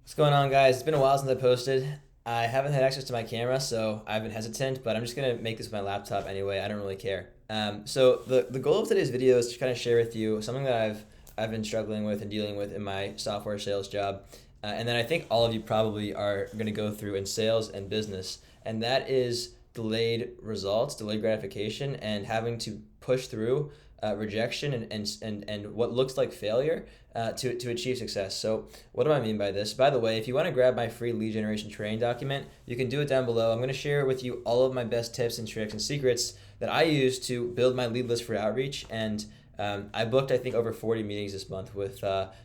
What's going on, guys? It's been a while since I posted. I haven't had access to my camera, so I've been hesitant, but I'm just gonna make this with my laptop anyway. I don't really care. So the goal of today's video is to kind of share with you something that I've been struggling with and dealing with in my software sales job, and then I think all of you probably are gonna go through in sales and business, and that is delayed results, delayed gratification, and having to push through rejection and what looks like failure to achieve success. So what do I mean by this? By the way, if you want to grab my free lead generation training document, you can do it down below. I'm going to share with you all of my best tips and tricks and secrets that I use to build my lead list for outreach. And I booked, I think, over 40 meetings this month with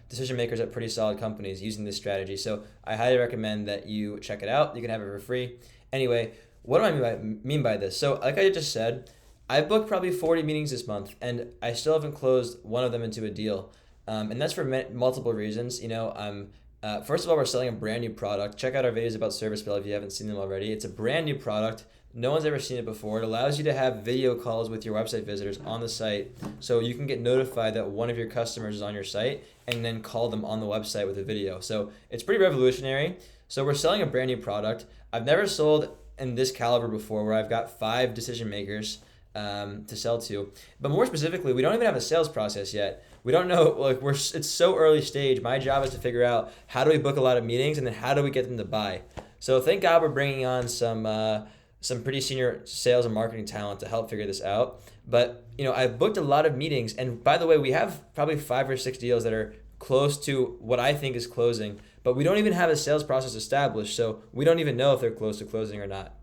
decision makers at pretty solid companies using this strategy. So I highly recommend that you check it out. You can have it for free. Anyway, what do I mean by this? So like I just said, I've booked probably 40 meetings this month, and I still haven't closed one of them into a deal. And that's for multiple reasons. First of all, we're selling a brand new product. Check out our videos about Service Bell if you haven't seen them already. It's a brand new product. No one's ever seen it before. It allows you to have video calls with your website visitors on the site, so you can get notified that one of your customers is on your site and then call them on the website with a video. So it's pretty revolutionary. So we're selling a brand new product. I've never sold in this caliber before, where I've got 5 decision makers to sell to. But more specifically, we don't even have a sales process yet. We don't know, it's so early stage. My job is to figure out how do we book a lot of meetings, and then how do we get them to buy. So thank God we're bringing on some pretty senior sales and marketing talent to help figure this out. But I've booked a lot of meetings, and by the way, we have probably 5 or 6 deals that are close to what I think is closing, but we don't even have a sales process established, so we don't even know if they're close to closing or not.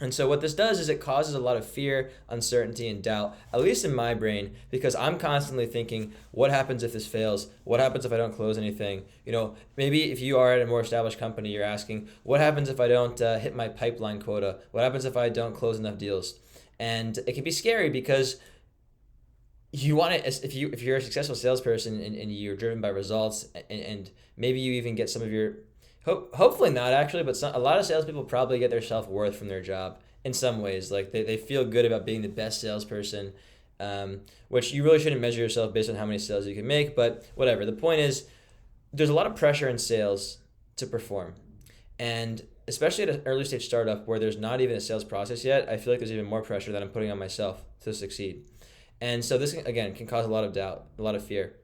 And so what this does is it causes a lot of fear, uncertainty, and doubt, at least in my brain, because I'm constantly thinking, what happens if this fails? What happens if I don't close anything? Maybe if you are at a more established company, you're asking, what happens if I don't hit my pipeline quota? What happens if I don't close enough deals? And it can be scary because you want to, if you're a successful salesperson and you're driven by results, and maybe you even get some of your hopefully not actually, but a lot of salespeople probably get their self-worth from their job in some ways. Like they feel good about being the best salesperson, which you really shouldn't measure yourself based on how many sales you can make, but whatever. The point is, there's a lot of pressure in sales to perform. And especially at an early stage startup where there's not even a sales process yet, I feel like there's even more pressure that I'm putting on myself to succeed. And so this, again, can cause a lot of doubt, a lot of fear.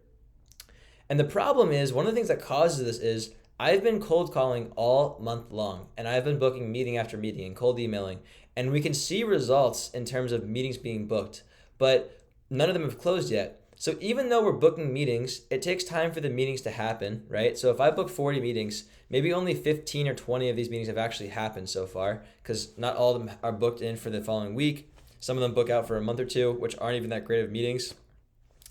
And the problem is, one of the things that causes this is I've been cold calling all month long, and I've been booking meeting after meeting and cold emailing, and we can see results in terms of meetings being booked, but none of them have closed yet. So even though we're booking meetings, it takes time for the meetings to happen, right? So if I book 40 meetings, maybe only 15 or 20 of these meetings have actually happened so far, because not all of them are booked in for the following week. Some of them book out for a month or two, which aren't even that great of meetings.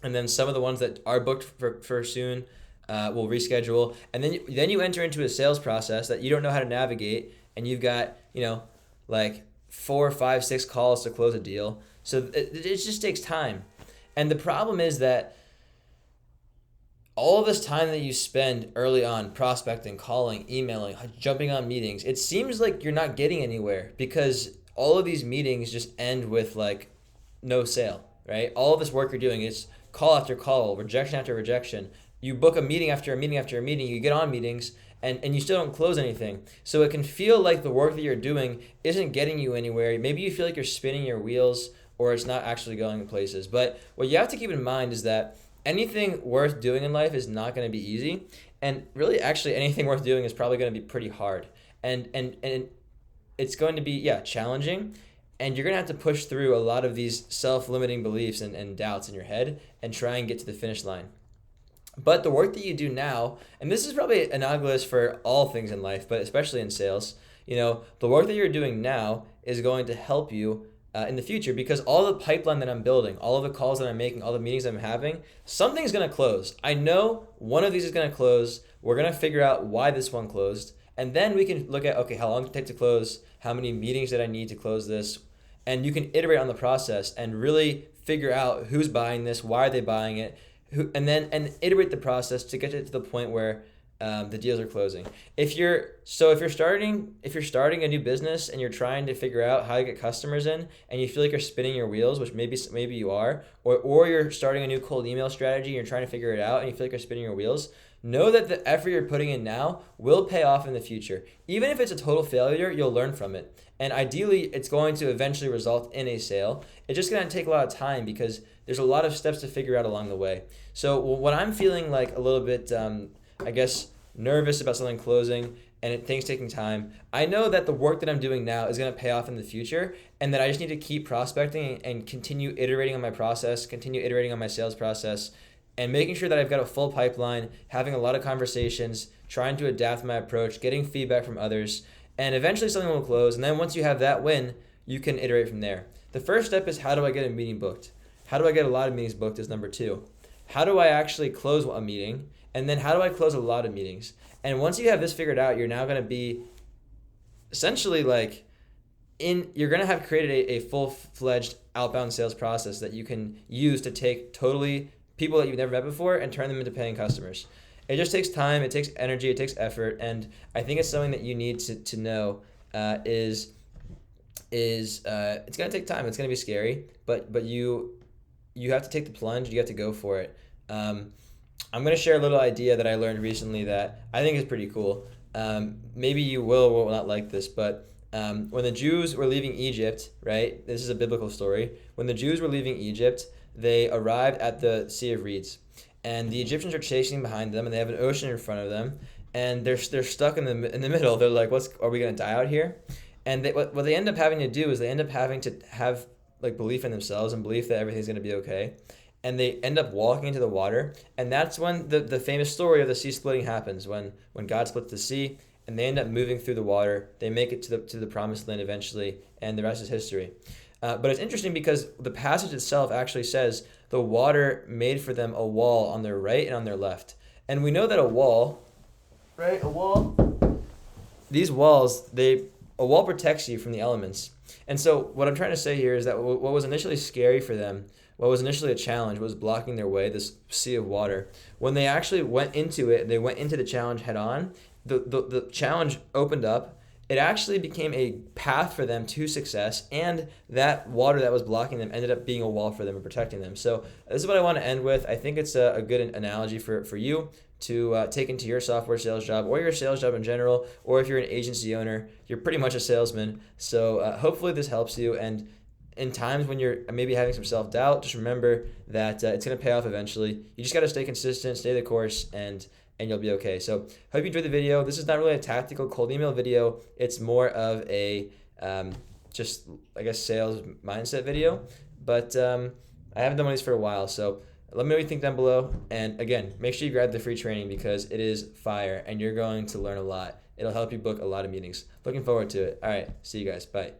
And then some of the ones that are booked for soon will reschedule, and then you enter into a sales process that you don't know how to navigate, and you've got like 4, 5, 6 calls to close a deal. So it just takes time, and the problem is that all of this time that you spend early on prospecting, calling, emailing, jumping on meetings, it seems like you're not getting anywhere because all of these meetings just end with like no sale, right? All of this work you're doing is call after call, rejection after rejection. You book a meeting after a meeting after a meeting, you get on meetings, and you still don't close anything. So it can feel like the work that you're doing isn't getting you anywhere. Maybe you feel like you're spinning your wheels or it's not actually going places. But what you have to keep in mind is that anything worth doing in life is not going to be easy. And really, actually, anything worth doing is probably going to be pretty hard. And it's going to be, challenging. And you're going to have to push through a lot of these self-limiting beliefs and doubts in your head and try and get to the finish line. But the work that you do now, and this is probably analogous for all things in life, but especially in sales, the work that you're doing now is going to help you in the future, because all the pipeline that I'm building, all of the calls that I'm making, all the meetings I'm having, something's going to close. I know one of these is going to close. We're going to figure out why this one closed. And then we can look at, okay, how long did it take to close? How many meetings did I need to close this? And you can iterate on the process and really figure out who's buying this, why are they buying it, and iterate the process to get it to the point where the deals are closing. If you're starting a new business and you're trying to figure out how to get customers in, and you feel like you're spinning your wheels, which maybe you are, or you're starting a new cold email strategy and you're trying to figure it out and you feel like you're spinning your wheels, know that the effort you're putting in now will pay off in the future. Even if it's a total failure, you'll learn from it. And ideally, it's going to eventually result in a sale. It's just going to take a lot of time because there's a lot of steps to figure out along the way. So when I'm feeling like a little bit, I guess, nervous about something closing and things taking time, I know that the work that I'm doing now is going to pay off in the future, and that I just need to keep prospecting and continue iterating on my process, continue iterating on my sales process, and making sure that I've got a full pipeline, having a lot of conversations, trying to adapt my approach, getting feedback from others, and eventually something will close. And then once you have that win, you can iterate from there. The first step is, how do I get a meeting booked? How do I get a lot of meetings booked is number 2. How do I actually close a meeting? And then how do I close a lot of meetings? And once you have this figured out, you're now going to be essentially you're going to have created a full-fledged outbound sales process that you can use to take totally people that you've never met before and turn them into paying customers. It just takes time, it takes energy, it takes effort, and I think it's something that you need to know is it's going to take time. It's going to be scary, but you have to take the plunge. You have to go for it. I'm going to share a little idea that I learned recently that I think is pretty cool. Maybe you will or will not like this, but when the Jews were leaving Egypt, right? This is a biblical story. When the Jews were leaving Egypt, they arrived at the Sea of Reeds, and the Egyptians are chasing behind them, and they have an ocean in front of them, and they're stuck in the middle. They're like, are we going to die out here? And what they end up having to do is they end up having to have belief in themselves and belief that everything's going to be okay. And they end up walking into the water, and that's when the famous story of the sea splitting happens, when God splits the sea, and they end up moving through the water. They make it to the promised land eventually, and the rest is history. But it's interesting because the passage itself actually says the water made for them a wall on their right and on their left. And we know that a wall, these walls, a wall protects you from the elements. And so what I'm trying to say here is that what was initially scary for them, what was initially a challenge, was blocking their way, this sea of water. When they actually went into it, they went into the challenge head on, the challenge opened up. It actually became a path for them to success, and that water that was blocking them ended up being a wall for them and protecting them. So this is what I want to end with. I think it's a good analogy for you to take into your software sales job or your sales job in general, or if you're an agency owner, you're pretty much a salesman. So hopefully this helps you, and in times when you're maybe having some self-doubt, just remember that it's going to pay off eventually. You just got to stay consistent, stay the course, and you'll be okay. So hope you enjoyed the video. This is not really a tactical cold email video. It's more of a just, I guess, sales mindset video. But I haven't done one of these for a while. So let me know what you think down below. And again, make sure you grab the free training because it is fire and you're going to learn a lot. It'll help you book a lot of meetings. Looking forward to it. All right. See you guys. Bye.